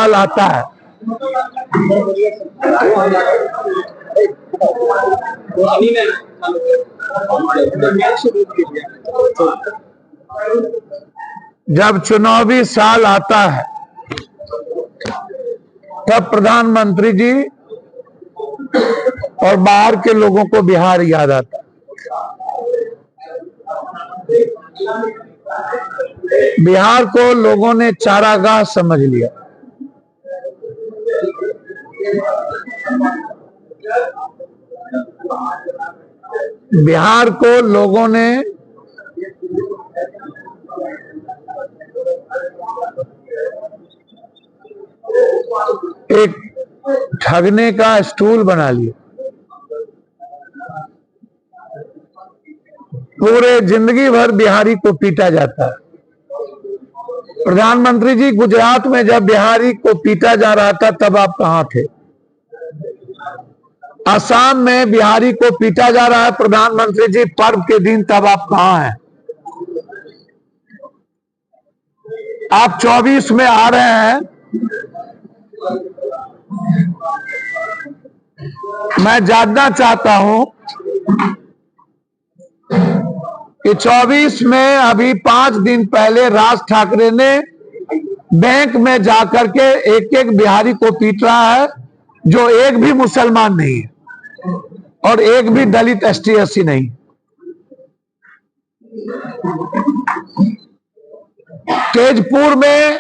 साल आता है, जब चुनावी साल आता है तब प्रधानमंत्री जी और बाहर के लोगों को बिहार याद आता है। बिहार को लोगों ने चारागाह समझ लिया। बिहार को लोगों ने एक ठगने का स्टूल बना लिया। पूरे जिंदगी भर बिहारी को पीटा जाता है। प्रधानमंत्री जी, गुजरात में जब बिहारी को पीटा जा रहा था तब आप कहां थे? असम में बिहारी को पीटा जा रहा है प्रधानमंत्री जी पर्व के दिन, तब आप कहां हैं? आप 24 में आ रहे हैं। मैं जानना चाहता हूं कि 24 में अभी 5 दिन पहले राज ठाकरे ने बैंक में जाकर के एक एक बिहारी को पीट रहा है, जो एक भी मुसलमान नहीं है और एक भी दलित ST SC नहीं। तेजपुर में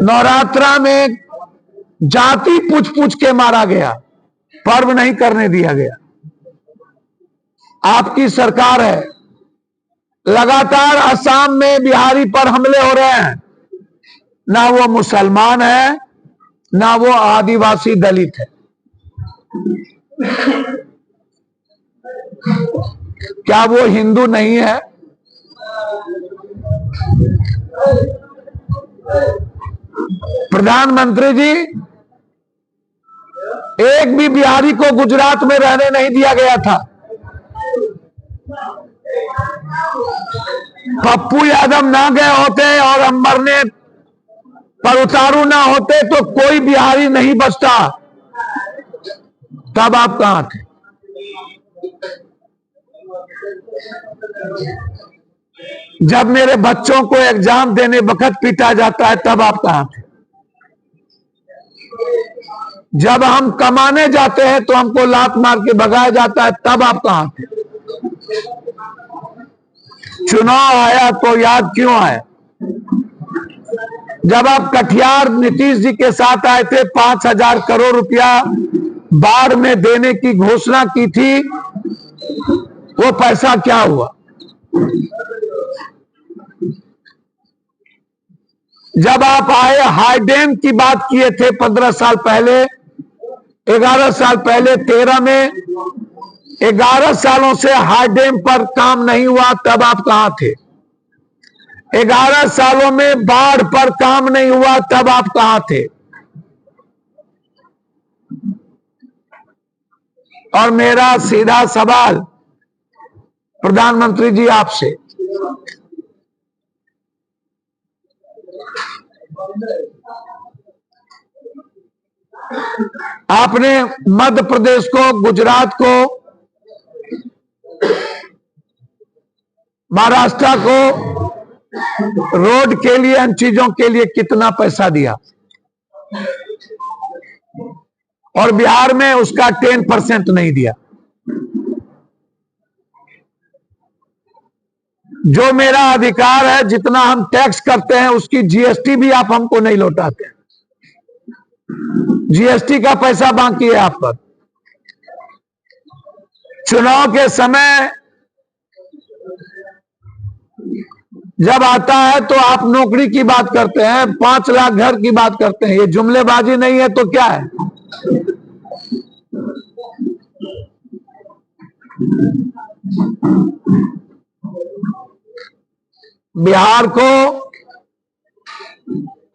नवरात्रा में जाति पूछ पूछ के मारा गया, पर्व नहीं करने दिया गया। आपकी सरकार है, लगातार असम में बिहारी पर हमले हो रहे हैं। ना वो मुसलमान है, ना वो आदिवासी दलित है। क्या वो हिंदू नहीं है? प्रधानमंत्री जी, एक भी बिहारी को गुजरात में रहने नहीं दिया गया था। पप्पू यादव ना गए होते और हम मरने पर उतारू ना होते तो कोई बिहारी नहीं बचता। तब आप कहां थे? जब मेरे बच्चों को एग्जाम देने वक्त पीटा जाता है तब आप कहां थे? जब हम कमाने जाते हैं तो हमको लात मार के भगाया जाता है तब आप कहां थे? चुनाव आया तो याद क्यों आए? जब आप कटिहार नीतीश जी के साथ आए थे, 5,000 करोड़ रुपया बाढ़ में देने की घोषणा की थी, वो पैसा क्या हुआ? जब आप आए हाई डैम की बात किए थे 15 साल पहले, 11 साल पहले 13 में, 11 सालों से हाई डैम पर काम नहीं हुआ, तब आप कहां थे? 11 सालों में बाढ़ पर काम नहीं हुआ, तब आप कहां थे? और मेरा सीधा सवाल प्रधानमंत्री जी आपसे, आपने मध्य प्रदेश को, गुजरात को, महाराष्ट्र को रोड के लिए, इन चीजों के लिए कितना पैसा दिया? और बिहार में उसका 10% नहीं दिया। जो मेरा अधिकार है, जितना हम टैक्स करते हैं उसकी GST भी आप हमको नहीं लौटाते। GST का पैसा बाकी है आप पर। चुनाव के समय जब आता है तो आप नौकरी की बात करते हैं, 5 लाख घर की बात करते हैं। ये जुमलेबाजी नहीं है तो क्या है? बिहार को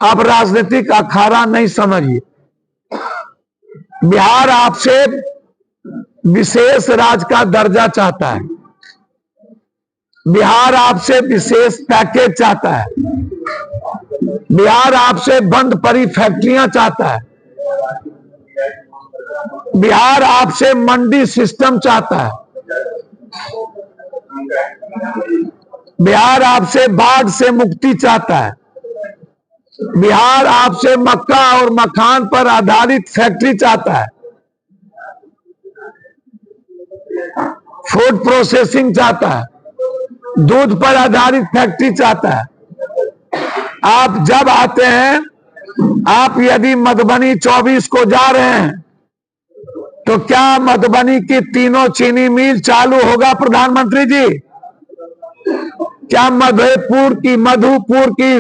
आप राजनीतिक अखाड़ा नहीं समझिए। बिहार आपसे विशेष राज्य का दर्जा चाहता है। बिहार आपसे विशेष पैकेज चाहता है। बिहार आपसे बंद पड़ी फैक्ट्रियां चाहता है। बिहार आपसे मंडी सिस्टम चाहता है। बिहार आपसे बाढ़ से मुक्ति चाहता है। बिहार आपसे मक्का और मखान पर आधारित फैक्ट्री चाहता है। फूड प्रोसेसिंग चाहता है। दूध पर आधारित फैक्ट्री चाहता है। आप जब आते हैं, आप यदि मधुबनी 24 को जा रहे हैं तो क्या मधुबनी की तीनों चीनी मिल चालू होगा प्रधानमंत्री जी? क्या मधुपुर की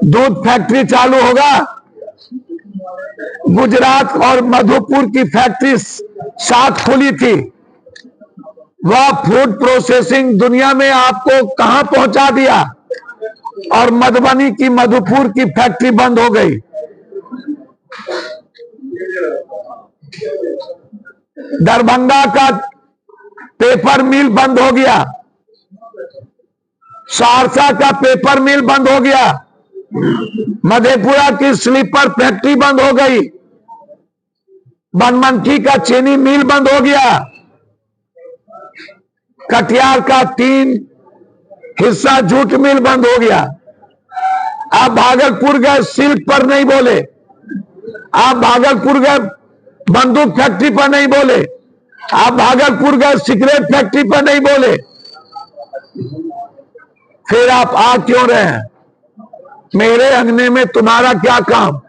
दूध फैक्ट्री चालू होगा? गुजरात और मधुपुर की फैक्ट्री साथ खुली थी। वह फूड प्रोसेसिंग दुनिया में आपको कहां पहुंचा दिया और मधुबनी की मधुपुर की फैक्ट्री बंद हो गई। दरभंगा का पेपर मिल बंद हो गया। सहरसा का पेपर मिल बंद हो गया। मधेपुरा की स्लीपर फैक्ट्री बंद हो गई। बनमनखी का चीनी मिल बंद हो गया। कटिहार का 3 हिस्सा जूट मिल बंद हो गया। आप भागलपुर गए, सिल्क पर नहीं बोले। आप भागलपुर गए, बंदूक फैक्ट्री पर नहीं बोले। आप भागलपुर गए, सिगरेट फैक्ट्री पर नहीं बोले। फिर आप आ क्यों रहे हैं? मेरे अंगने में तुम्हारा क्या काम?